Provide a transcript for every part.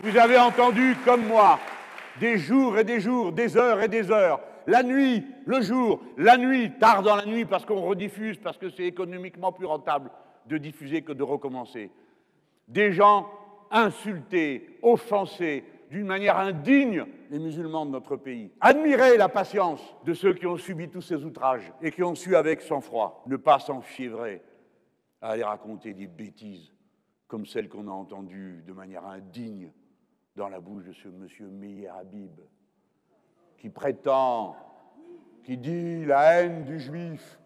Vous avez entendu, comme moi, des jours et des jours, des heures et des heures, la nuit, le jour, la nuit, tard dans la nuit, parce qu'on rediffuse, parce que c'est économiquement plus rentable de diffuser que de recommencer. Des gens insultés, offensés, d'une manière indigne, les musulmans de notre pays. Admirez la patience de ceux qui ont subi tous ces outrages et qui ont su, avec sang-froid, ne pas s'enfiévrer à aller raconter des bêtises comme celles qu'on a entendues de manière indigne dans la bouche de ce monsieur Meyer Habib, qui prétend, qui dit la haine du juif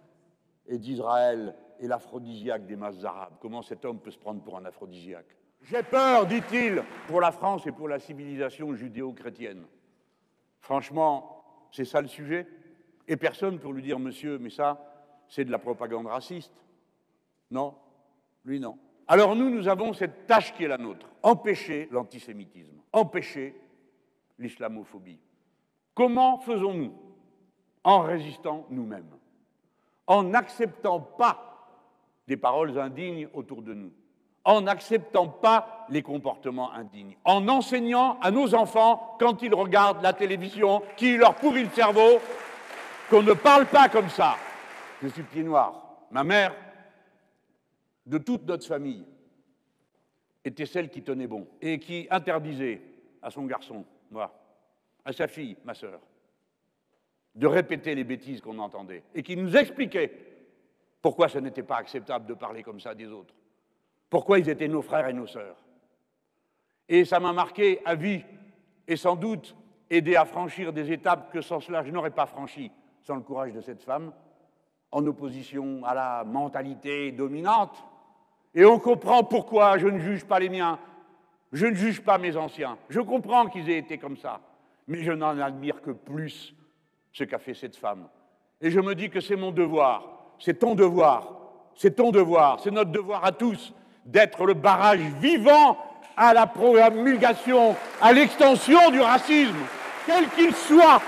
et d'Israël est l'aphrodisiaque des masses arabes. Comment cet homme peut se prendre pour un aphrodisiaque? J'ai peur, dit-il, pour la France et pour la civilisation judéo-chrétienne. Franchement, c'est ça le sujet? Et personne pour lui dire, monsieur, mais ça, c'est de la propagande raciste. Non, lui non. Alors nous avons cette tâche qui est la nôtre, empêcher l'antisémitisme, empêcher l'islamophobie. Comment faisons-nous? En résistant nous-mêmes, en n'acceptant pas des paroles indignes autour de nous, en n'acceptant pas les comportements indignes, en enseignant à nos enfants, quand ils regardent la télévision, qui leur pourrit le cerveau, qu'on ne parle pas comme ça. Je suis pied noir. Ma mère, de toute notre famille, était celle qui tenait bon et qui interdisait à son garçon, moi, à sa fille, ma sœur, de répéter les bêtises qu'on entendait et qui nous expliquait pourquoi ce n'était pas acceptable de parler comme ça des autres, pourquoi ils étaient nos frères et nos sœurs. Et ça m'a marqué à vie et sans doute aidé à franchir des étapes que sans cela je n'aurais pas franchies, sans le courage de cette femme, en opposition à la mentalité dominante. Et on comprend pourquoi je ne juge pas les miens, je ne juge pas mes anciens. Je comprends qu'ils aient été comme ça, mais je n'en admire que plus ce qu'a fait cette femme. Et je me dis que c'est mon devoir, c'est ton devoir, c'est ton devoir, c'est notre devoir à tous d'être le barrage vivant à la promulgation, à l'extension du racisme, quel qu'il soit,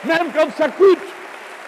même quand ça coûte.